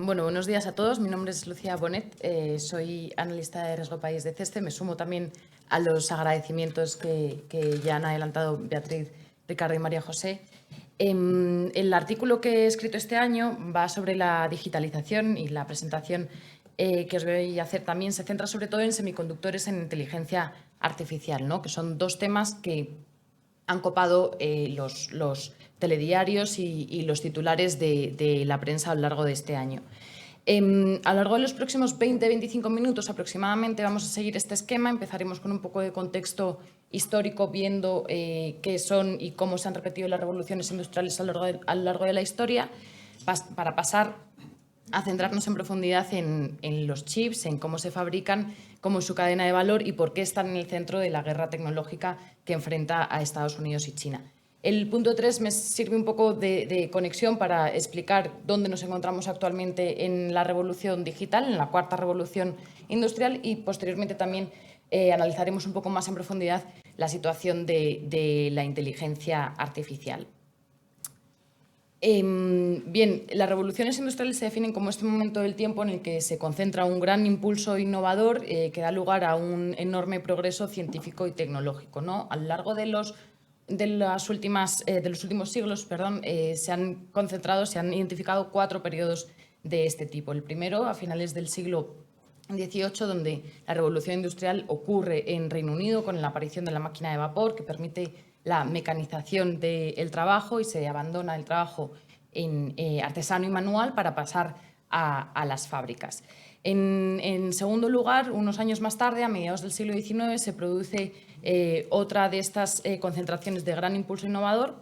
Bueno, buenos días a todos. Mi nombre es Lucía Bonet, soy analista de riesgo país de CESTE. Me sumo también a los agradecimientos que ya han adelantado Beatriz, Ricardo y María José. El artículo que he escrito este año va sobre la digitalización y la presentación que os voy a hacer también se centra sobre todo en semiconductores en inteligencia artificial, ¿no? Que son dos temas que han copado los telediarios y los titulares de la prensa a lo largo de este año. A lo largo de los próximos 20-25 minutos aproximadamente vamos a seguir este esquema. Empezaremos con un poco de contexto histórico, viendo qué son y cómo se han repetido las revoluciones industriales a lo largo de la historia, para pasar a centrarnos en profundidad en los chips, en cómo se fabrican, cómo es su cadena de valor y por qué están en el centro de la guerra tecnológica que enfrenta a Estados Unidos y China. El punto 3 me sirve un poco de conexión para explicar dónde nos encontramos actualmente en la revolución digital, en la cuarta revolución industrial, y posteriormente también analizaremos un poco más en profundidad la situación de la inteligencia artificial. Bien, las revoluciones industriales se definen como este momento del tiempo en el que se concentra un gran impulso innovador que da lugar a un enorme progreso científico y tecnológico, ¿no? A lo largo de los últimos siglos, se han concentrado, se han identificado 4 periodos de este tipo. El primero, a finales del siglo XVIII, donde la revolución industrial ocurre en Reino Unido con la aparición de la máquina de vapor, que permite la mecanización del trabajo y se abandona el trabajo en artesano y manual para pasar a las fábricas. En segundo lugar, unos años más tarde, a mediados del siglo XIX, se produce otra de estas concentraciones de gran impulso innovador,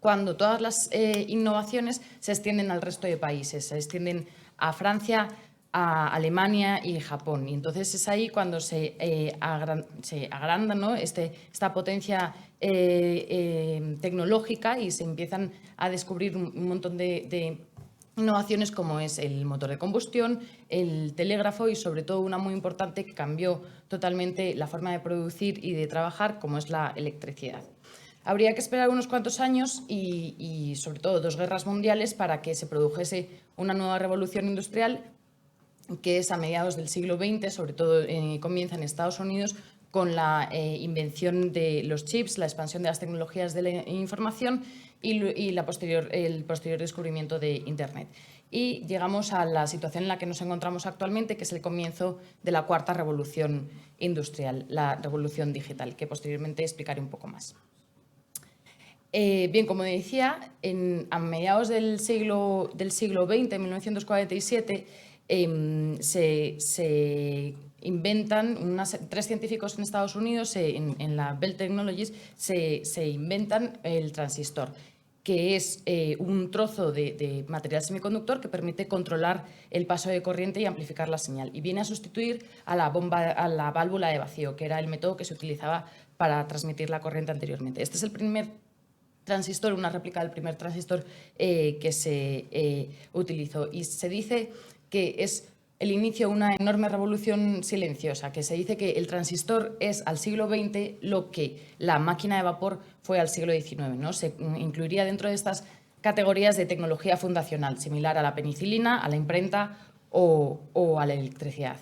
cuando todas las innovaciones se extienden al resto de países, se extienden a Francia, a Alemania y Japón. Y entonces es ahí cuando se agranda, ¿no? esta potencia tecnológica y se empiezan a descubrir un montón de innovaciones, como es el motor de combustión, el telégrafo y sobre todo una muy importante que cambió totalmente la forma de producir y de trabajar, como es la electricidad. Habría que esperar unos cuantos años y sobre todo 2 guerras mundiales para que se produjese una nueva revolución industrial, que es a mediados del siglo XX, sobre todo comienza en Estados Unidos con la invención de los chips, la expansión de las tecnologías de la información y el posterior descubrimiento de Internet. Y llegamos a la situación en la que nos encontramos actualmente, que es el comienzo de la cuarta revolución industrial, la revolución digital, que posteriormente explicaré un poco más. Bien, como decía, a mediados del siglo XX, en 1947, se inventan 3 científicos en Estados Unidos, en la Bell Technologies, se inventan el transistor, que es un trozo de material semiconductor que permite controlar el paso de corriente y amplificar la señal. Y viene a sustituir a la válvula de vacío, que era el método que se utilizaba para transmitir la corriente anteriormente. Este es el primer transistor, una réplica del primer transistor que se utilizó. Y se dice que es el inicio de una enorme revolución silenciosa, que se dice que el transistor es al siglo XX lo que la máquina de vapor fue al siglo XIX, ¿no? Se incluiría dentro de estas categorías de tecnología fundacional, similar a la penicilina, a la imprenta o a la electricidad.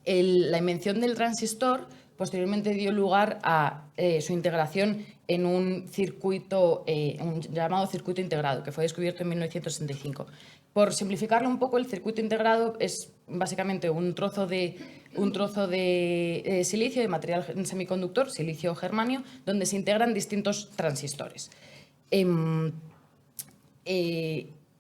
La invención del transistor posteriormente dio lugar a su integración en un circuito, un llamado circuito integrado, que fue descubierto en 1965. Por simplificarlo un poco, el circuito integrado es básicamente un trozo de silicio, de material semiconductor, silicio o germanio, donde se integran distintos transistores.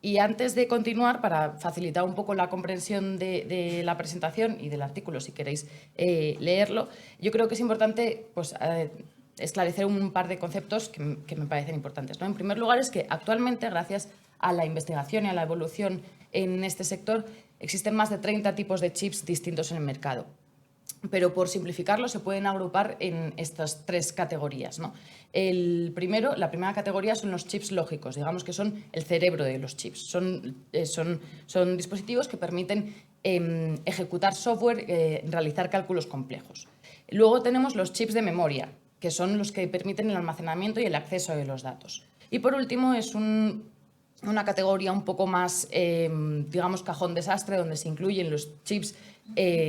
Y antes de continuar, para facilitar un poco la comprensión de la presentación y del artículo, si queréis leerlo, yo creo que es importante pues, esclarecer un par de conceptos que me parecen importantes, ¿no? En primer lugar, es que actualmente, gracias a la investigación y a la evolución en este sector, existen más de 30 tipos de chips distintos en el mercado. Pero por simplificarlo se pueden agrupar en estas 3 categorías, ¿no? La primera categoría son los chips lógicos, digamos que son el cerebro de los chips. Son dispositivos que permiten ejecutar software, realizar cálculos complejos. Luego tenemos los chips de memoria, que son los que permiten el almacenamiento y el acceso de los datos. Y por último una categoría un poco más, digamos, cajón desastre, donde se incluyen los chips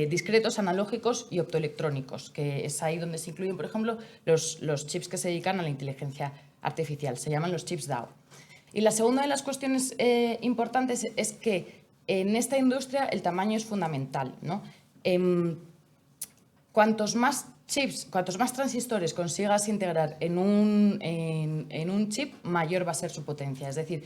discretos, analógicos y optoelectrónicos, que es ahí donde se incluyen, por ejemplo, los chips que se dedican a la inteligencia artificial. Se llaman los chips DAO. Y la segunda de las cuestiones importantes es que en esta industria el tamaño es fundamental, ¿no? Cuantos más chips, cuantos más transistores consigas integrar en un chip, mayor va a ser su potencia. Es decir,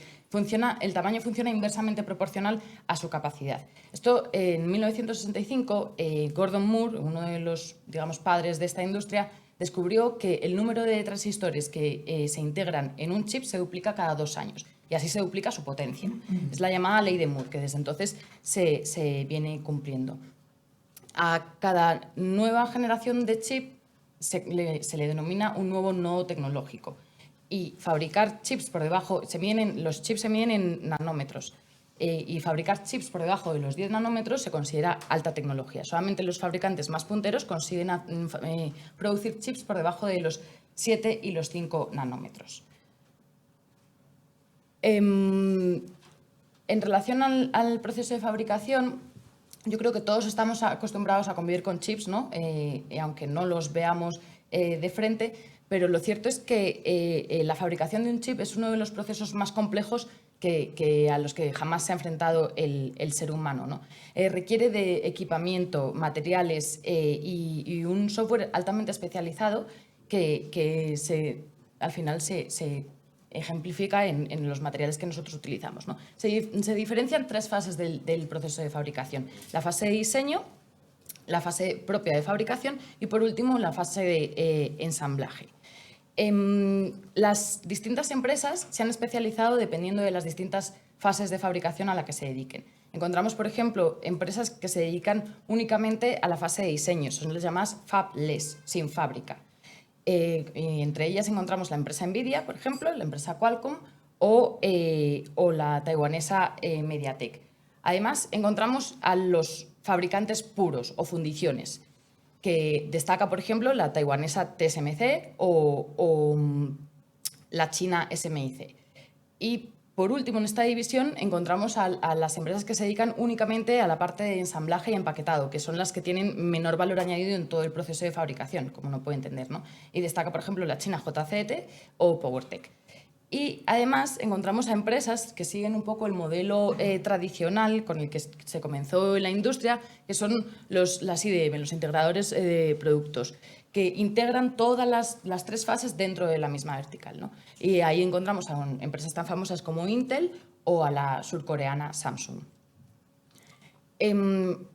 el tamaño funciona inversamente proporcional a su capacidad. Esto en 1965, Gordon Moore, uno de los, digamos, padres de esta industria, descubrió que el número de transistores que se integran en un chip se duplica cada 2 años. Y así se duplica su potencia. Es la llamada ley de Moore, que desde entonces se viene cumpliendo. A cada nueva generación de chip se le denomina un nuevo nodo tecnológico. Y fabricar chips por debajo, los chips se miden en nanómetros. Y fabricar chips por debajo de los 10 nanómetros se considera alta tecnología. Solamente los fabricantes más punteros consiguen producir chips por debajo de los 7 y los 5 nanómetros. En relación al proceso de fabricación, yo creo que todos estamos acostumbrados a convivir con chips, ¿no? Aunque no los veamos de frente, pero lo cierto es que la fabricación de un chip es uno de los procesos más complejos a los que jamás se ha enfrentado el ser humano, ¿no? Requiere de equipamiento, materiales y un software altamente especializado que al final se ejemplifica en los materiales que nosotros utilizamos, ¿no? Se diferencian 3 fases del proceso de fabricación: la fase de diseño, la fase propia de fabricación y, por último, la fase de ensamblaje. Las distintas empresas se han especializado dependiendo de las distintas fases de fabricación a la que se dediquen. Encontramos, por ejemplo, empresas que se dedican únicamente a la fase de diseño, son las llamadas fabless, sin fábrica. Entre ellas encontramos la empresa Nvidia, por ejemplo, la empresa Qualcomm o la taiwanesa MediaTek. Además, encontramos a los fabricantes puros o fundiciones, que destaca, por ejemplo, la taiwanesa TSMC o la china SMIC. Y, por último, en esta división encontramos a las empresas que se dedican únicamente a la parte de ensamblaje y empaquetado, que son las que tienen menor valor añadido en todo el proceso de fabricación, como uno puede entender, ¿no? Y destaca, por ejemplo, la china JCET o PowerTech. Y además encontramos a empresas que siguen un poco el modelo tradicional con el que se comenzó en la industria, que son las IDM, los integradores de productos, que integran todas las 3 fases dentro de la misma vertical, ¿no? Y ahí encontramos a empresas tan famosas como Intel o a la surcoreana Samsung.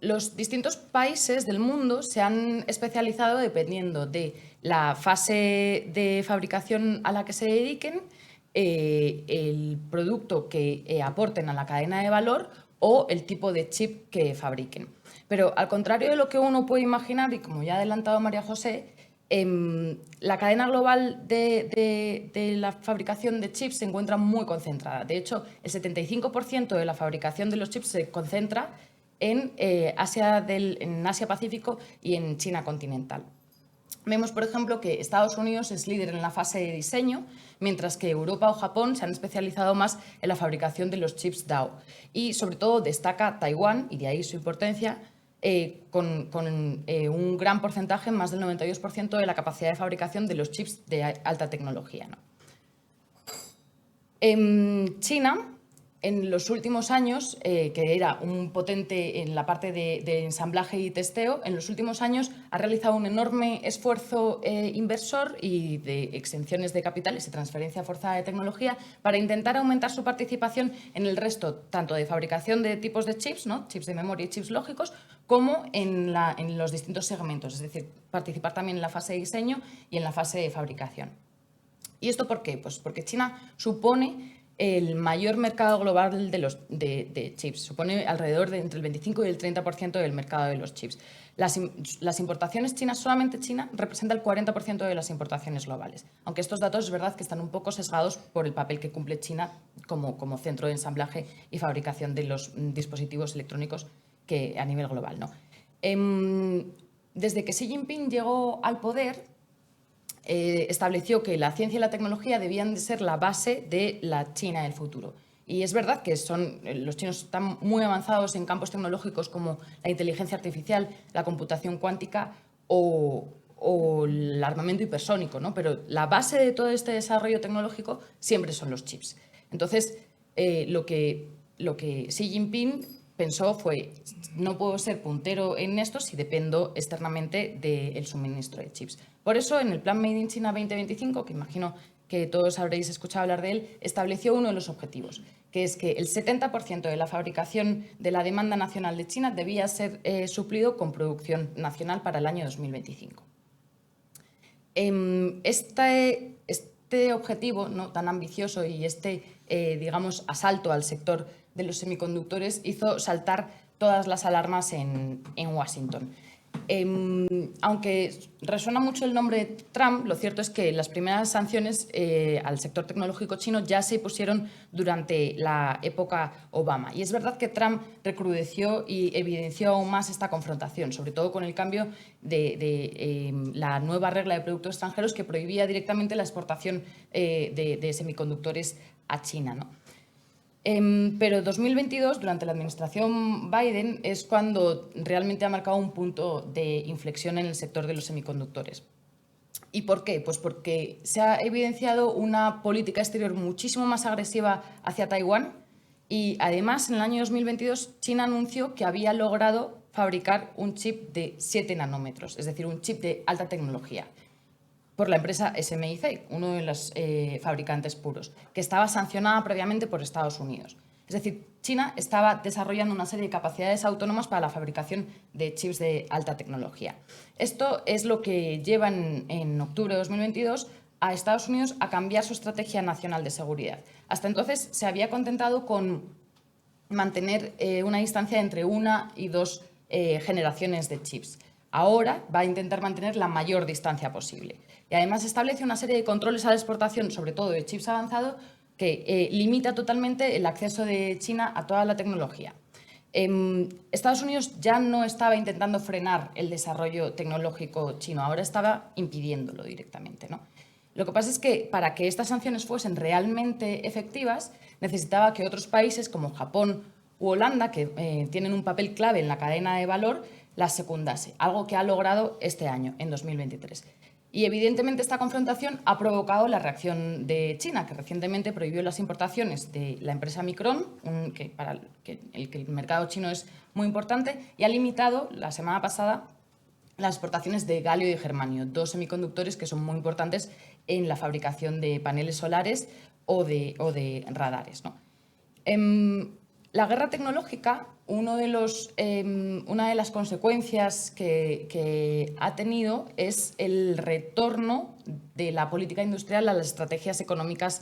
Los distintos países del mundo se han especializado dependiendo de la fase de fabricación a la que se dediquen, el producto que aporten a la cadena de valor o el tipo de chip que fabriquen. Pero al contrario de lo que uno puede imaginar, y como ya ha adelantado María José, la cadena global de la fabricación de chips se encuentra muy concentrada. De hecho, el 75% de la fabricación de los chips se concentra en Asia-Pacífico y en China continental. Vemos, por ejemplo, que Estados Unidos es líder en la fase de diseño, mientras que Europa o Japón se han especializado más en la fabricación de los chips DAO. Y, sobre todo, destaca Taiwán, y de ahí su importancia, con un gran porcentaje, más del 92% de la capacidad de fabricación de los chips de alta tecnología, ¿no? En China, en los últimos años, que era un potente en la parte de ensamblaje y testeo, en los últimos años ha realizado un enorme esfuerzo inversor y de exenciones de capitales y transferencia forzada de tecnología para intentar aumentar su participación en el resto, tanto de fabricación de tipos de chips, ¿no? Chips de memoria y chips lógicos, como en los distintos segmentos, es decir, participar también en la fase de diseño y en la fase de fabricación. ¿Y esto por qué? Pues porque China supone el mayor mercado global de chips. Supone alrededor de entre el 25 y el 30% del mercado de los chips. Las importaciones chinas, solamente China, representa el 40% de las importaciones globales. Aunque estos datos es verdad que están un poco sesgados por el papel que cumple China como centro de ensamblaje y fabricación de los dispositivos electrónicos a nivel global, ¿no? Desde que Xi Jinping llegó al poder, estableció que la ciencia y la tecnología debían de ser la base de la China del futuro. Y es verdad que los chinos están muy avanzados en campos tecnológicos como la inteligencia artificial, la computación cuántica o el armamento hipersónico, ¿no? Pero la base de todo este desarrollo tecnológico siempre son los chips. Entonces, lo que Xi Jinping pensó fue, no puedo ser puntero en esto si dependo externamente del suministro de chips. Por eso, en el Plan Made in China 2025, que imagino que todos habréis escuchado hablar de él, estableció uno de los objetivos, que es que el 70% de la fabricación de la demanda nacional de China debía ser suplido con producción nacional para el año 2025. Este objetivo, ¿no?, tan ambicioso y digamos, asalto al sector de los semiconductores hizo saltar todas las alarmas en Washington. Aunque resuena mucho el nombre Trump, lo cierto es que las primeras sanciones al sector tecnológico chino ya se pusieron durante la época Obama. Y es verdad que Trump recrudeció y evidenció aún más esta confrontación, sobre todo con el cambio de la nueva regla de productos extranjeros que prohibía directamente la exportación de semiconductores a China, ¿no? Pero 2022, durante la administración Biden, es cuando realmente ha marcado un punto de inflexión en el sector de los semiconductores. ¿Y por qué? Pues porque se ha evidenciado una política exterior muchísimo más agresiva hacia Taiwán y, además, en el año 2022, China anunció que había logrado fabricar un chip de 7 nanómetros, es decir, un chip de alta tecnología, por la empresa SMIC, uno de los fabricantes puros, que estaba sancionada previamente por Estados Unidos. Es decir, China estaba desarrollando una serie de capacidades autónomas para la fabricación de chips de alta tecnología. Esto es lo que lleva en octubre de 2022 a Estados Unidos a cambiar su estrategia nacional de seguridad. Hasta entonces se había contentado con mantener una distancia entre 1 y 2 generaciones de chips. Ahora va a intentar mantener la mayor distancia posible. Y además establece una serie de controles a la exportación, sobre todo de chips avanzados, que limita totalmente el acceso de China a toda la tecnología. Estados Unidos ya no estaba intentando frenar el desarrollo tecnológico chino, ahora estaba impidiéndolo directamente, ¿no? Lo que pasa es que para que estas sanciones fuesen realmente efectivas, necesitaba que otros países como Japón u Holanda, que tienen un papel clave en la cadena de valor, las secundase, algo que ha logrado este año, en 2023. Y evidentemente esta confrontación ha provocado la reacción de China, que recientemente prohibió las importaciones de la empresa Micron, para el mercado chino es muy importante, y ha limitado la semana pasada las exportaciones de galio y germanio, dos semiconductores que son muy importantes en la fabricación de paneles solares o de radares, ¿no? La guerra tecnológica, una de las consecuencias que ha tenido es el retorno de la política industrial a las estrategias económicas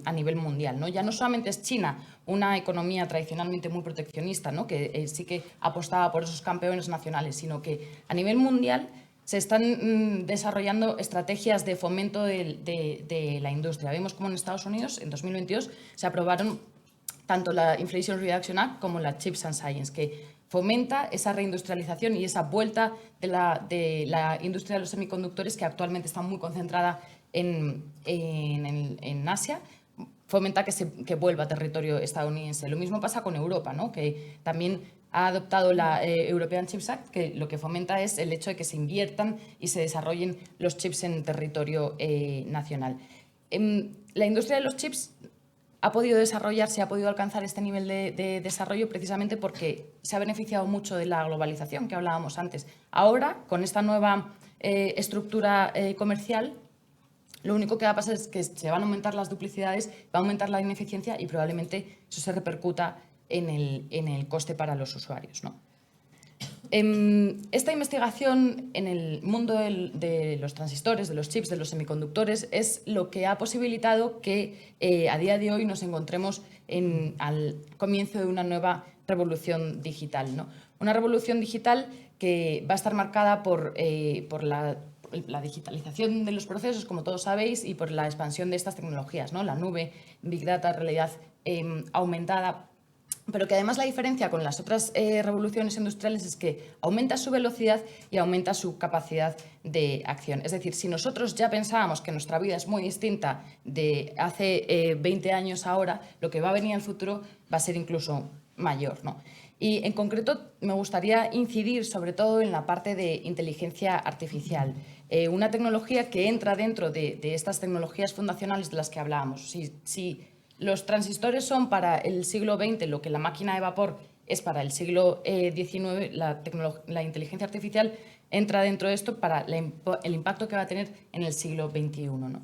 a nivel mundial, ¿no? Ya no solamente es China, una economía tradicionalmente muy proteccionista, ¿no?, que sí que apostaba por esos campeones nacionales, sino que a nivel mundial se están desarrollando estrategias de fomento de la industria. Vemos como en Estados Unidos, en 2022, se aprobaron tanto la Inflation Reduction Act como la Chips and Science, que fomenta esa reindustrialización y esa vuelta de la industria de los semiconductores, que actualmente está muy concentrada en Asia, fomenta que vuelva a territorio estadounidense. Lo mismo pasa con Europa, ¿no?, que también ha adoptado la European Chips Act, que lo que fomenta es el hecho de que se inviertan y se desarrollen los chips en territorio nacional. La industria de los chips ha podido desarrollarse, ha podido alcanzar este nivel de desarrollo precisamente porque se ha beneficiado mucho de la globalización que hablábamos antes. Ahora, con esta nueva estructura comercial, lo único que va a pasar es que se van a aumentar las duplicidades, va a aumentar la ineficiencia y probablemente eso se repercuta en el coste para los usuarios, ¿no? Esta investigación en el mundo de los transistores, de los chips, de los semiconductores, es lo que ha posibilitado que a día de hoy nos encontremos al comienzo de una nueva revolución digital, ¿no? Una revolución digital que va a estar marcada por la digitalización de los procesos, como todos sabéis, y por la expansión de estas tecnologías, ¿no? La nube, Big Data, realidad aumentada. pero que además la diferencia con las otras revoluciones industriales es que aumenta su velocidad y aumenta su capacidad de acción. Es decir, si nosotros ya pensábamos que nuestra vida es muy distinta de hace 20 años ahora, lo que va a venir en el futuro va a ser incluso mayor, ¿no? Y en concreto me gustaría incidir sobre todo en la parte de inteligencia artificial, una tecnología que entra dentro de estas tecnologías fundacionales de las que hablábamos. Si los transistores son para el siglo XX lo que la máquina de vapor es para el siglo XIX, la inteligencia artificial entra dentro de esto para el impacto que va a tener en el siglo XXI, ¿no?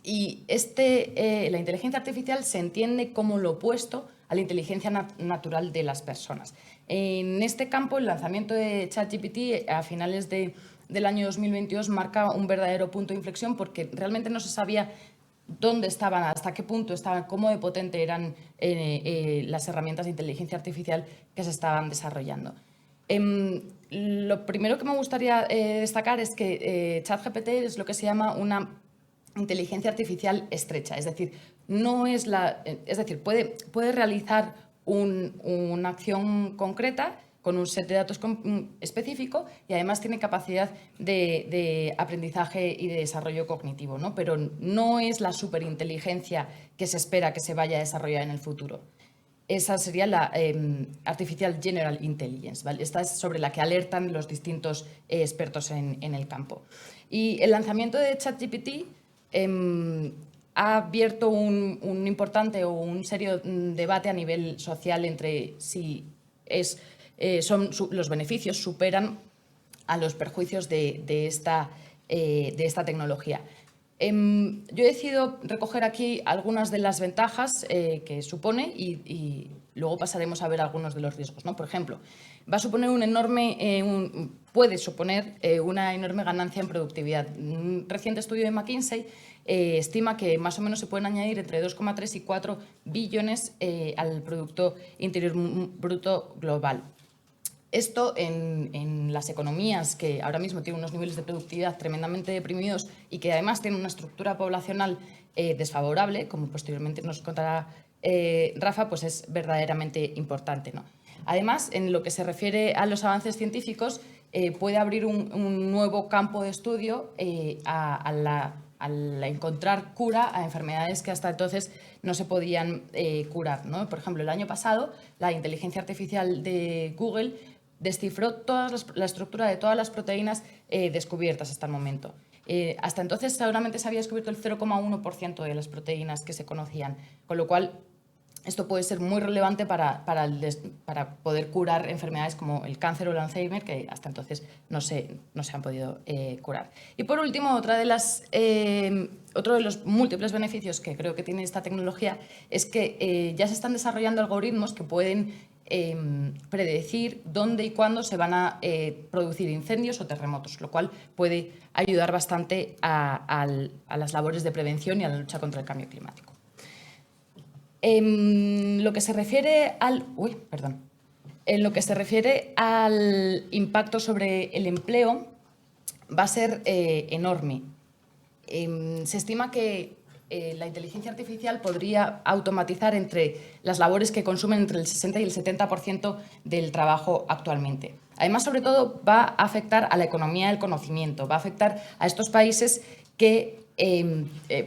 Y la inteligencia artificial se entiende como lo opuesto a la inteligencia natural de las personas. En este campo, el lanzamiento de ChatGPT a finales del año 2022 marca un verdadero punto de inflexión porque realmente no se sabía dónde estaban, hasta qué punto estaban, cómo de potente eran las herramientas de inteligencia artificial que se estaban desarrollando. Lo primero que me gustaría destacar es que ChatGPT es lo que se llama una inteligencia artificial estrecha, es decir, puede realizar una acción concreta con un set de datos específico y además tiene capacidad de aprendizaje y de desarrollo cognitivo, ¿no? Pero no es la superinteligencia que se espera que se vaya a desarrollar en el futuro. Esa sería la Artificial General Intelligence, ¿vale? Esta es sobre la que alertan los distintos expertos en el campo. Y el lanzamiento de ChatGPT ha abierto un importante o un serio debate a nivel social entre si los beneficios superan a los perjuicios de esta tecnología. Yo he decidido recoger aquí algunas de las ventajas que supone y luego pasaremos a ver algunos de los riesgos, ¿no? Por ejemplo, va a suponer puede suponer una enorme ganancia en productividad. Un reciente estudio de McKinsey estima que más o menos se pueden añadir entre 2,3 y 4 billones al Producto Interior Bruto global. Esto en las economías que ahora mismo tienen unos niveles de productividad tremendamente deprimidos y que además tienen una estructura poblacional desfavorable, como posteriormente nos contará Rafa, pues es verdaderamente importante, ¿no? Además, en lo que se refiere a los avances científicos, puede abrir un nuevo campo de estudio al encontrar cura a enfermedades que hasta entonces no se podían curar, ¿no? Por ejemplo, el año pasado, la inteligencia artificial de Google descifró la estructura de todas las proteínas descubiertas hasta el momento. Hasta entonces seguramente se había descubierto el 0,1% de las proteínas que se conocían, con lo cual esto puede ser muy relevante para poder curar enfermedades como el cáncer o el Alzheimer, que hasta entonces no se han podido curar. Y por último, otro de los múltiples beneficios que creo que tiene esta tecnología es que ya se están desarrollando algoritmos que pueden predecir dónde y cuándo se van a producir incendios o terremotos, lo cual puede ayudar bastante a las labores de prevención y a la lucha contra el cambio climático. En lo que se refiere al impacto sobre el empleo, va a ser enorme. Se estima que la inteligencia artificial podría automatizar entre las labores que consumen entre el 60 y el 70% del trabajo actualmente. Además, sobre todo, va a afectar a la economía del conocimiento, va a afectar a estos países que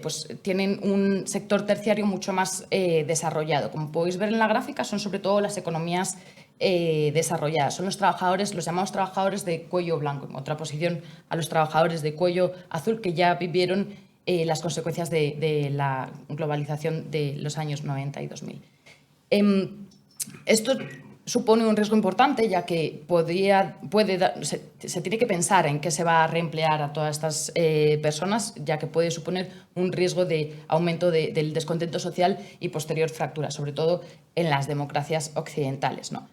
pues tienen un sector terciario mucho más desarrollado. Como podéis ver en la gráfica, son sobre todo las economías desarrolladas. Son los llamados trabajadores de cuello blanco, en contraposición a los trabajadores de cuello azul que ya vivieron las consecuencias de la globalización de los años 90 y 2000. Esto supone un riesgo importante, ya que se tiene que pensar en qué se va a reemplear a todas estas personas, ya que puede suponer un riesgo de aumento del descontento social y posterior fractura, sobre todo en las democracias occidentales, ¿no?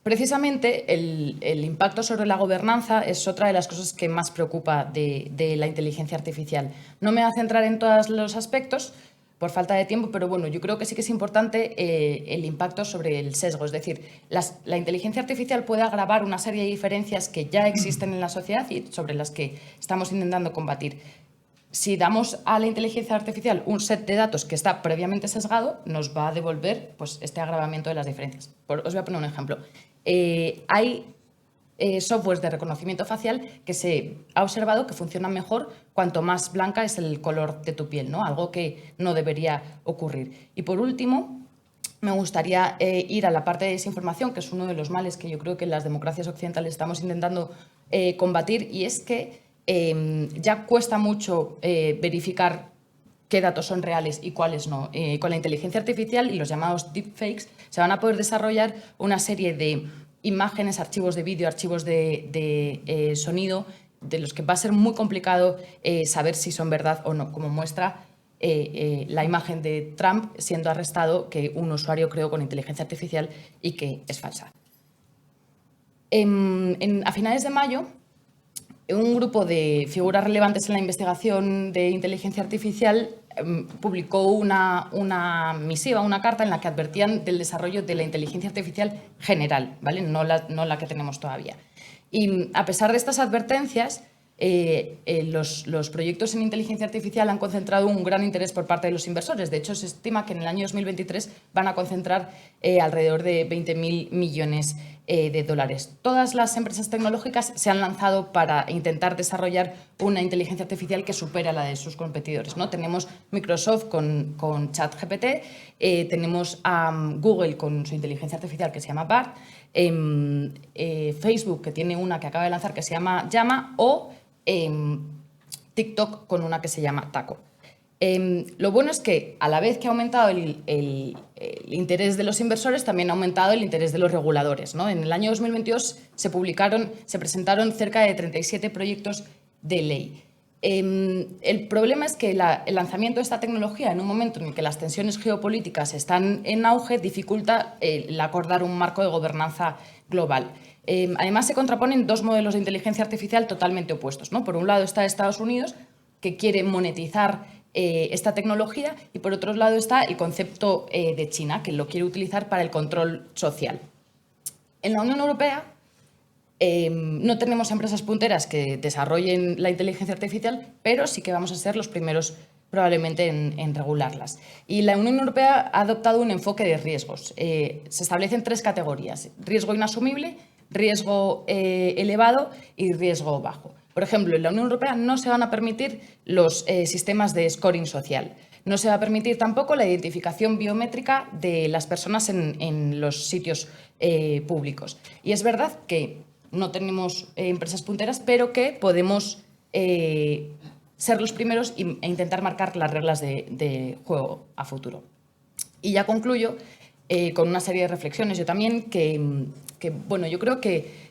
Precisamente el impacto sobre la gobernanza es otra de las cosas que más preocupa de la inteligencia artificial. No me voy a centrar en todos los aspectos por falta de tiempo, pero bueno, yo creo que sí que es importante el impacto sobre el sesgo. Es decir, la inteligencia artificial puede agravar una serie de diferencias que ya existen en la sociedad y sobre las que estamos intentando combatir. si damos a la inteligencia artificial un set de datos que está previamente sesgado, nos va a devolver pues, este agravamiento de las diferencias. Os voy a poner un ejemplo. Hay softwares de reconocimiento facial que se ha observado que funcionan mejor cuanto más blanca es el color de tu piel, ¿no? Algo que no debería ocurrir. Y por último, me gustaría ir a la parte de desinformación, que es uno de los males que yo creo que en las democracias occidentales estamos intentando combatir, y es que ya cuesta mucho verificar qué datos son reales y cuáles no. Con la inteligencia artificial y los llamados deepfakes se van a poder desarrollar una serie de imágenes, archivos de vídeo, archivos de sonido, de los que va a ser muy complicado saber si son verdad o no, como muestra la imagen de Trump siendo arrestado que un usuario creó con inteligencia artificial y que es falsa. A finales de mayo, un grupo de figuras relevantes en la investigación de inteligencia artificial publicó una misiva, una carta en la que advertían del desarrollo de la inteligencia artificial general, ¿vale? No la que tenemos todavía. Y a pesar de estas advertencias, los proyectos en inteligencia artificial han concentrado un gran interés por parte de los inversores. De hecho, se estima que en el año 2023 van a concentrar alrededor de 20.000 millones de dólares. Todas las empresas tecnológicas se han lanzado para intentar desarrollar una inteligencia artificial que supera la de sus competidores, ¿no? Tenemos Microsoft con ChatGPT, tenemos a Google con su inteligencia artificial que se llama Bard, Facebook que tiene una que acaba de lanzar que se llama Llama, o TikTok con una que se llama Taco. Lo bueno es que a la vez que ha aumentado el interés de los inversores, también ha aumentado el interés de los reguladores, ¿no? En el año 2022 se presentaron cerca de 37 proyectos de ley. El problema es que el lanzamiento de esta tecnología en un momento en el que las tensiones geopolíticas están en auge dificulta el acordar un marco de gobernanza global. Además, se contraponen dos modelos de inteligencia artificial totalmente opuestos, ¿no? Por un lado está Estados Unidos, que quiere monetizar esta tecnología, y por otro lado está el concepto de China, que lo quiere utilizar para el control social. En la Unión Europea no tenemos empresas punteras que desarrollen la inteligencia artificial, pero sí que vamos a ser los primeros probablemente en regularlas. Y la Unión Europea ha adoptado un enfoque de riesgos. Se establecen tres categorías: riesgo inasumible, riesgo elevado y riesgo bajo. Por ejemplo, en la Unión Europea no se van a permitir los sistemas de scoring social. No se va a permitir tampoco la identificación biométrica de las personas en los sitios públicos. Y es verdad que no tenemos empresas punteras, pero que podemos ser los primeros e intentar marcar las reglas de juego a futuro. Y ya concluyo con una serie de reflexiones. Yo también bueno, yo creo que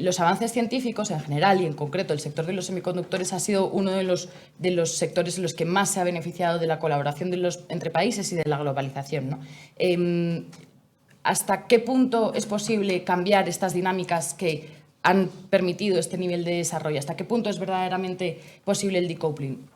los avances científicos en general y en concreto el sector de los semiconductores ha sido uno de los sectores en los que más se ha beneficiado de la colaboración entre países y de la globalización, ¿no? ¿Hasta qué punto es posible cambiar estas dinámicas que han permitido este nivel de desarrollo? ¿Hasta qué punto es verdaderamente posible el decoupling?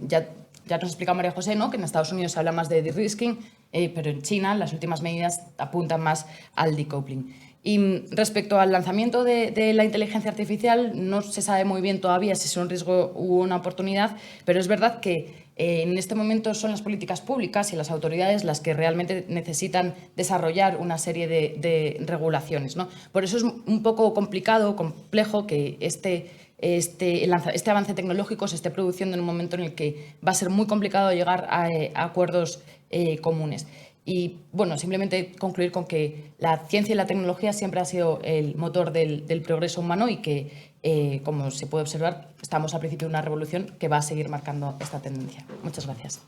Ya nos explica María José, ¿no?, que en Estados Unidos se habla más de de-risking, pero en China las últimas medidas apuntan más al decoupling. Y respecto al lanzamiento de la inteligencia artificial, no se sabe muy bien todavía si es un riesgo u una oportunidad, pero es verdad que en este momento son las políticas públicas y las autoridades las que realmente necesitan desarrollar una serie de regulaciones, ¿no? Por eso es un poco complicado, complejo que este avance tecnológico se esté produciendo en un momento en el que va a ser muy complicado llegar a acuerdos comunes. Y bueno, simplemente concluir con que la ciencia y la tecnología siempre ha sido el motor del progreso humano y que, como se puede observar, estamos al principio de una revolución que va a seguir marcando esta tendencia. Muchas gracias.